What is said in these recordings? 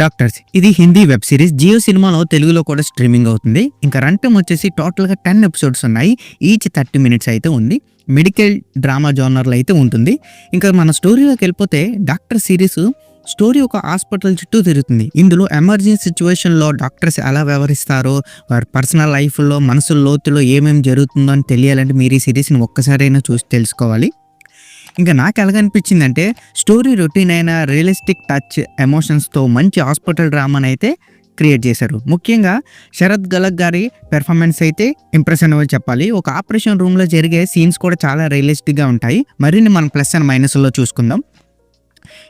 Doctors ఇది Hindi web series. Jio సినిమాలో తెలుగులో కూడా స్ట్రీమింగ్ అవుతుంది. ఇంకా రన్ టైమ్ వచ్చేసి టోటల్గా 10 ఎపిసోడ్స్ ఉన్నాయి. ఈచ్ 30 మినిట్స్ అయితే ఉంది. మెడికల్ డ్రామా జోనర్లో అయితే ఉంటుంది. ఇంకా మన స్టోరీలోకి వెళ్ళిపోతే డాక్టర్ సిరీస్ స్టోరీ ఒక హాస్పిటల్ చుట్టూ తిరుగుతుంది. ఇందులో ఎమర్జెన్సీ సిచ్యువేషన్లో డాక్టర్స్ ఎలా వ్యవహరిస్తారో, వారి పర్సనల్ లైఫ్లో మనసు లోతులో ఏమేమి జరుగుతుందో అని తెలియాలంటే మీరు ఈ సిరీస్ని ఒక్కసారైనా చూసి తెలుసుకోవాలి. ఇంకా నాకు ఎలాగనిపించిందంటే స్టోరీ రొటీన్ అయిన రియలిస్టిక్ టచ్ ఎమోషన్స్తో మంచి హాస్పిటల్ డ్రామాని అయితే క్రియేట్ చేశారు. ముఖ్యంగా శరత్ గలగ్ గారి పెర్ఫార్మెన్స్ అయితే ఇంప్రెషన్ అని చెప్పాలి. ఒక ఆపరేషన్ రూమ్లో జరిగే సీన్స్ కూడా చాలా రియలిస్టిక్గా ఉంటాయి. మరిన్ని మనం ప్లస్ అండ్ మైనస్లో చూసుకుందాం.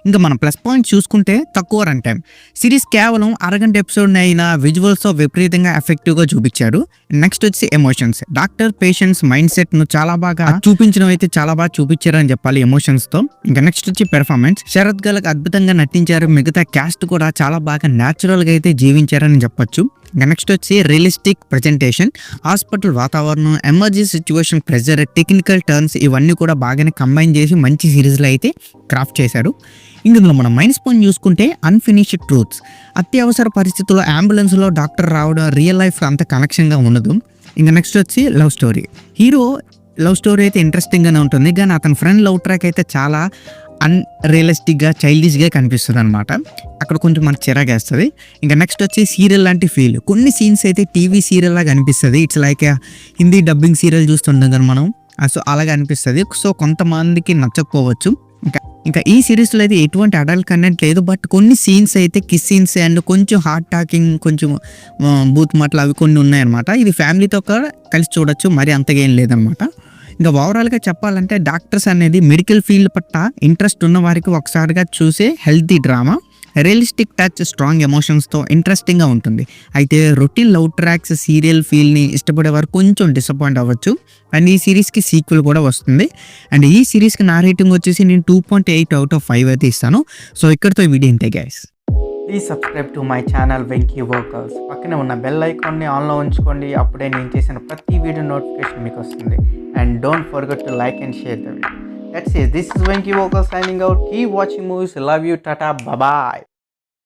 ఇంకా మనం ప్లస్ పాయింట్ చూసుకుంటే తక్కువ రన్ టైం. సిరీస్ కేవలం అరగంట ఎపిసోడ్ అయినా విజువల్స్తో విపరీతంగా ఎఫెక్టివ్గా చూపించారు. నెక్స్ట్ వచ్చి ఎమోషన్స్. డాక్టర్ పేషెంట్స్ మైండ్ సెట్ను చాలా బాగా చూపించడం అయితే చాలా బాగా చూపించారని చెప్పాలి ఎమోషన్స్తో. ఇంకా నెక్స్ట్ వచ్చి పెర్ఫార్మెన్స్. శరత్ గలగ్ అద్భుతంగా నటించారు. మిగతా క్యాస్ట్ కూడా చాలా బాగా న్యాచురల్గా అయితే జీవించారని చెప్పొచ్చు. ఇంకా నెక్స్ట్ వచ్చి రియలిస్టిక్ ప్రజెంటేషన్. హాస్పిటల్ వాతావరణం, emergency situation, pressure, technical turns ఇవన్నీ కూడా బాగానే కంబైన్ చేసి మంచి సిరీస్లో అయితే క్రాఫ్ట్ చేశారు. ఇందులో మనం మైనస్ పాయింట్ చూసుకుంటే అన్ఫినిష్డ్ ట్రూత్స్. అత్యవసర పరిస్థితుల్లో అంబులెన్స్లో డాక్టర్ రావడం రియల్ లైఫ్ అంత కనెక్షన్గా ఉండదు. ఇంకా నెక్స్ట్ వచ్చి love story. Hero love story అయితే ఇంట్రెస్టింగ్గానే ఉంటుంది, కానీ అతని ఫ్రెండ్ లవ్ ట్రాక్ అయితే చాలా అన్రియలిస్టిక్గా చైల్డిష్గా కనిపిస్తుంది అనమాట. అక్కడ కొంచెం మనకు చిరాగేస్తుంది. ఇంకా నెక్స్ట్ వచ్చి సీరియల్ లాంటి ఫీల్. కొన్ని సీన్స్ అయితే టీవీ సీరియల్ లాగా అనిపిస్తుంది. It's like Hindi dubbing serial చూస్తుంటాం కదా మనం, సో అలాగే అనిపిస్తుంది. సో కొంతమందికి నచ్చకపోవచ్చు. ఇంకా ఈ సిరీస్లో అయితే ఎటువంటి అడల్ట్ కంటెంట్ లేదు, బట్ కొన్ని సీన్స్ అయితే కిస్ సీన్స్ అండ్ కొంచెం హార్ట్ టాకింగ్, కొంచెం బూత్ మాటలు అవి కొన్ని ఉన్నాయన్నమాట. ఇది ఫ్యామిలీతో కూడా కలిసి చూడొచ్చు, మరి అంతగా ఏం లేదనమాట. ఇంకా ఓవరాల్గా చెప్పాలంటే డాక్టర్స్ అనేది మెడికల్ ఫీల్డ్ పట్ల ఇంట్రెస్ట్ ఉన్న వారికి ఒకసారిగా చూసే healthy drama. Realistic touch, strong ఎమోషన్స్తో ఇంట్రెస్టింగ్గా ఉంటుంది. అయితే రొటీన్ లవ్ ట్రాక్స్ సీరియల్ ఫీల్ని ఇష్టపడే వారు కొంచెం డిసప్పాయింట్ అవ్వచ్చు. అండ్ ఈ సిరీస్కి సీక్వెల్ కూడా వస్తుంది. అండ్ ఈ సిరీస్కి నా రేటింగ్ వచ్చేసి నేను 2.8/5 అయితే ఇస్తాను. సో ఇక్కడితో వీడియో ఇంతే guys. Please subscribe to my channel Venky workers. పక్కనే ఉన్న బెల్ ఐకాన్ని ఆన్లో ఉంచుకోండి. అప్పుడే నేను చేసిన ప్రతి వీడియో నోటిఫికేషన్ మీకు వస్తుంది. And don't forget to like and share the video. That's it. This is Venky Vocal signing out. Keep watching movies. Love you. Tata. Bye bye.